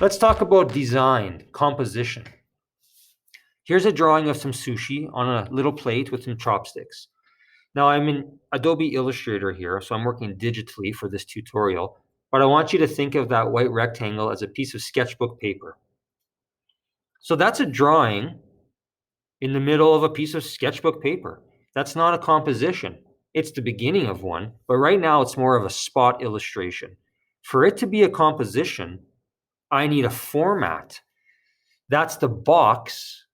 Let's talk about design, composition. Here's a drawing of some sushi on a little plate with some chopsticks. Now I'm in Adobe Illustrator here, so I'm working digitally for this tutorial, but I want you to think of that white rectangle as a piece of sketchbook paper. So that's a drawing in the middle of a piece of sketchbook paper. That's not a composition. It's the beginning of one, but right now it's more of a spot illustration. For it to be a composition, I need a format. That's the box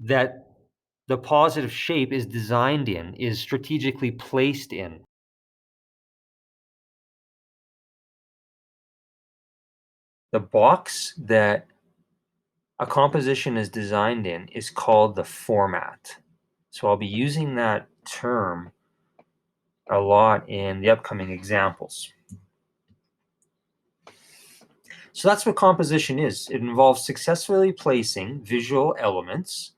that the positive shape is designed in, is strategically placed in. The box that a composition is designed in is called the format. So I'll be using that term a lot in the upcoming examples. So that's what composition is. It involves successfully placing visual elements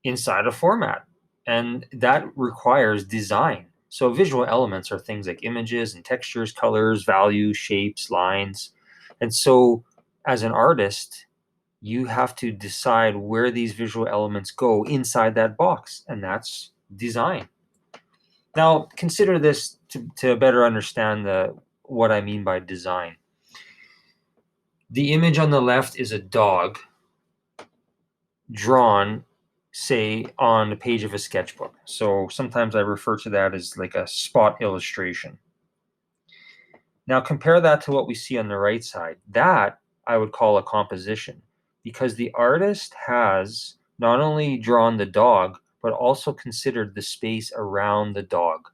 inside a format, and that requires design. So visual elements are things like images and textures, colors, values, shapes, lines. And so as an artist, you have to decide where these visual elements go inside that box, and that's design. Now, consider this to better understand what I mean by design. The image on the left is a dog drawn, say, on the page of a sketchbook. So sometimes I refer to that as like a spot illustration. Now compare that to what we see on the right side. That I would call a composition, because the artist has not only drawn the dog, but also considered the space around the dog.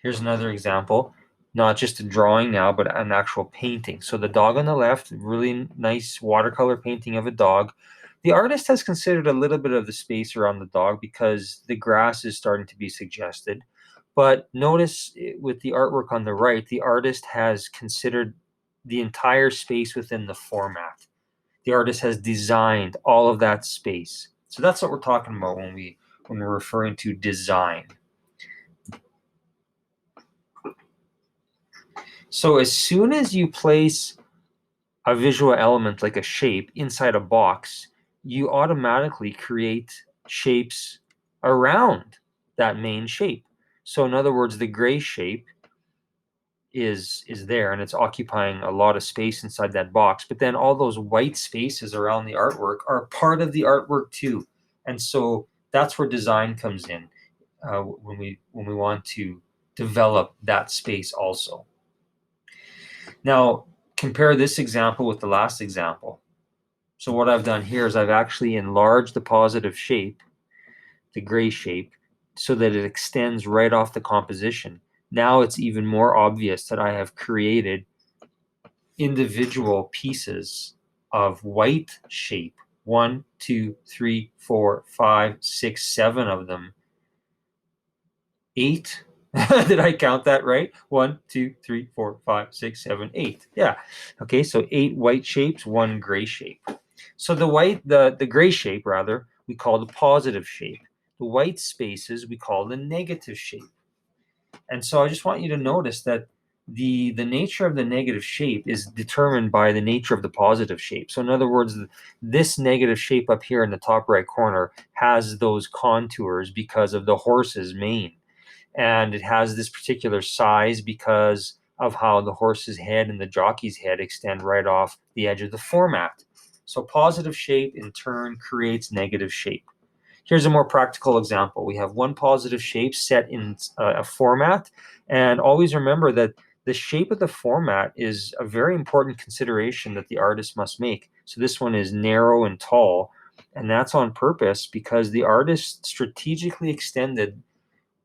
Here's another example, not just a drawing now, but an actual painting. So the dog on the left, really nice watercolor painting of a dog. The artist has considered a little bit of the space around the dog because the grass is starting to be suggested. But notice with the artwork on the right, the artist has considered the entire space within the format. The artist has designed all of that space. So that's what we're talking about when we're referring to design. So as soon as you place a visual element like a shape inside a box, you automatically create shapes around that main shape. So in other words, the gray shape is there and it's occupying a lot of space inside that box, but then all those white spaces around the artwork are part of the artwork too. And so that's where design comes in, when we want to develop that space also. Now, compare this example with the last example. So what I've done here is I've actually enlarged the positive shape, the gray shape, so that it extends right off the composition. Now it's even more obvious that I have created individual pieces of white shape. 1, 2, 3, 4, 5, 6, 7 of them. 8. Did I count that right? 1, 2, 3, 4, 5, 6, 7, 8. Yeah. Okay, so 8 white shapes, 1 gray shape. So the gray shape rather, we call the positive shape. The white spaces we call the negative shape. And so I just want you to notice that the nature of the negative shape is determined by the nature of the positive shape. So in other words, this negative shape up here in the top right corner has those contours because of the horse's mane. And it has this particular size because of how the horse's head and the jockey's head extend right off the edge of the format. So positive shape in turn creates negative shape. Here's a more practical example. We have one positive shape set in a format, and always remember that the shape of the format is a very important consideration that the artist must make. So this one is narrow and tall, and that's on purpose because the artist strategically extended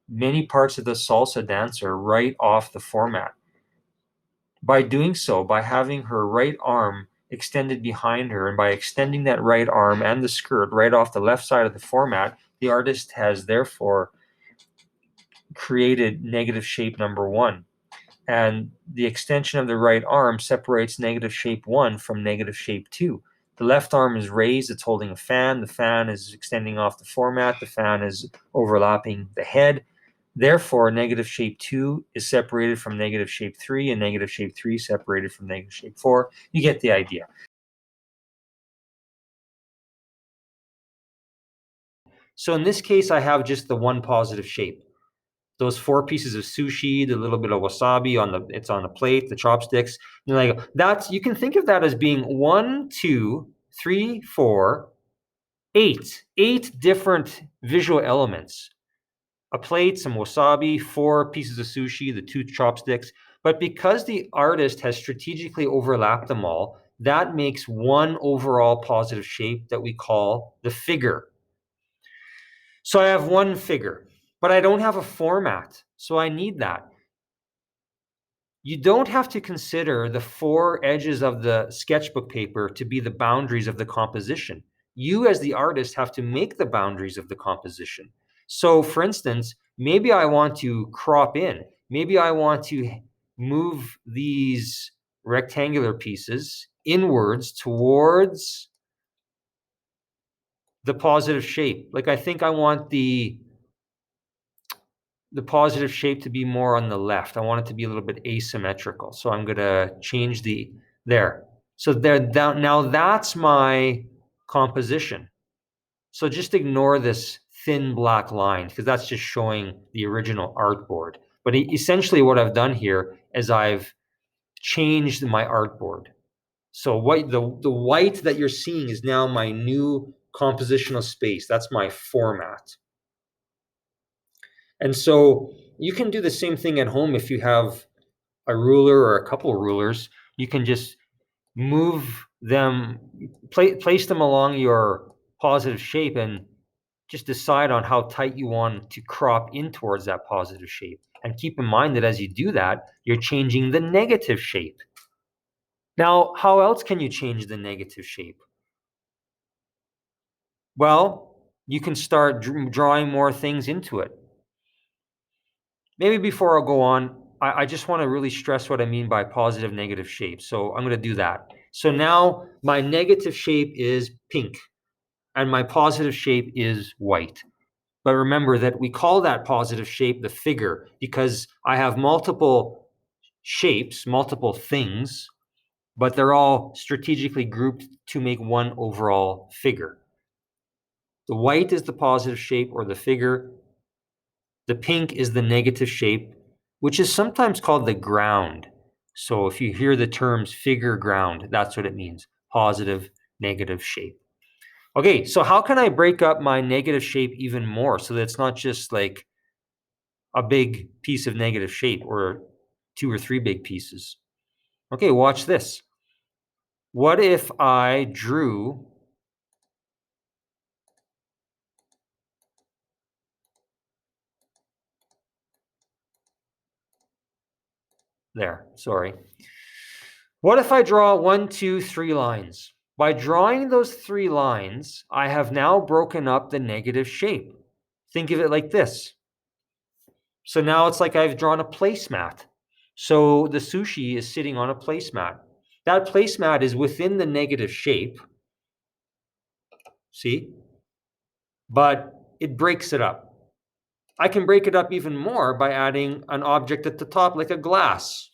many parts of the salsa dancer right off the format. By doing so, by having her right arm extended behind her, and by extending that right arm and the skirt right off the left side of the format, the artist has therefore created negative shape number 1. And the extension of the right arm separates negative shape 1 from negative shape 2. The left arm is raised, it's holding a fan. The fan is extending off the format. The fan is overlapping the head. Therefore, negative shape 2 is separated from negative shape 3, and negative shape 3 separated from negative shape 4. You get the idea. So in this case, I have just the one positive shape. Those 4 pieces of sushi, the little bit of wasabi it's on the plate, the chopsticks. And like that's, you can think of that as being 1, 2, 3, 4, 8 different visual elements. A plate, some wasabi, 4 pieces of sushi, the 2 chopsticks. But because the artist has strategically overlapped them all, that makes one overall positive shape that we call the figure. So I have one figure, but I don't have a format, so I need that. You don't have to consider the 4 edges of the sketchbook paper to be the boundaries of the composition. You as the artist have to make the boundaries of the composition. So for instance, maybe I want to crop in. Maybe I want to move these rectangular pieces inwards towards the positive shape. Like I think I want the positive shape to be more on the left. I want it to be a little bit asymmetrical. So I'm going to change there. So now that's my composition. So just ignore this thin black line because that's just showing the original artboard. But essentially what I've done here is I've changed my artboard. So the white that you're seeing is now my new compositional space. That's my format. And so you can do the same thing at home if you have a ruler or a couple of rulers. You can just move them, place them along your positive shape and just decide on how tight you want to crop in towards that positive shape. And keep in mind that as you do that, you're changing the negative shape. Now, how else can you change the negative shape? Well, you can start drawing more things into it. Maybe before I go on, I just want to really stress what I mean by positive, negative shape. So I'm going to do that. So now my negative shape is pink and my positive shape is white. But remember that we call that positive shape the figure because I have multiple shapes, multiple things, but they're all strategically grouped to make one overall figure. The white is the positive shape or the figure. The pink is the negative shape, which is sometimes called the ground. So if you hear the terms figure ground, that's what it means, positive, negative shape. Okay, so how can I break up my negative shape even more so that it's not just like a big piece of negative shape or 2 or 3 big pieces? Okay, watch this. What if I drew there, sorry. What if I draw 1, 2, 3 lines? By drawing those 3 lines, I have now broken up the negative shape. Think of it like this. So now it's like I've drawn a placemat. So the sushi is sitting on a placemat. That placemat is within the negative shape. See? But it breaks it up. I can break it up even more by adding an object at the top, like a glass.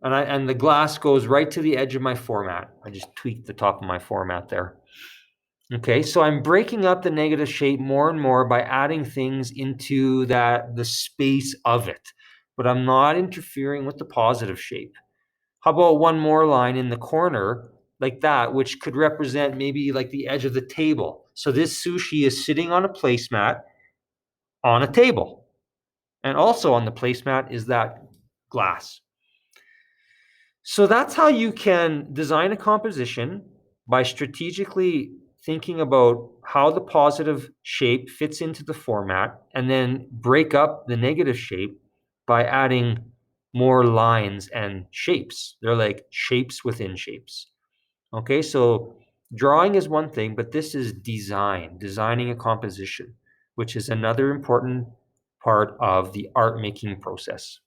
And the glass goes right to the edge of my format. I just tweaked the top of my format there. Okay, so I'm breaking up the negative shape more and more by adding things into the space of it, but I'm not interfering with the positive shape. How about one more line in the corner like that, which could represent maybe like the edge of the table. So this sushi is sitting on a placemat on a table. And also on the placemat is that glass. So that's how you can design a composition by strategically thinking about how the positive shape fits into the format and then break up the negative shape by adding more lines and shapes. They're like shapes within shapes. Okay, so drawing is one thing, but this is designing a composition, which is another important part of the art making process.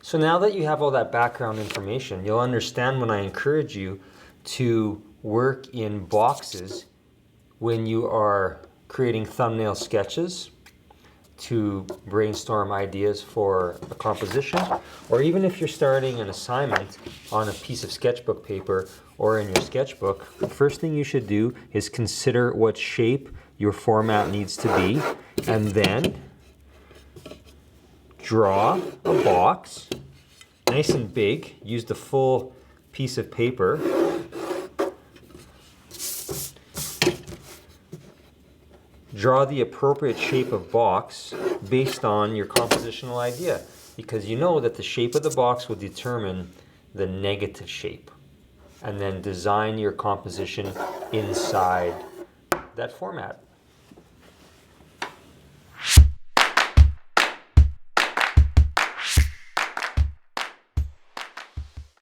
So now that you have all that background information, you'll understand when I encourage you to work in boxes when you are creating thumbnail sketches, to brainstorm ideas for a composition, or even if you're starting an assignment on a piece of sketchbook paper or in your sketchbook, the first thing you should do is consider what shape your format needs to be, and then draw a box, nice and big. Use the full piece of paper. Draw the appropriate shape of box based on your compositional idea, because you know that the shape of the box will determine the negative shape. And then design your composition inside that format.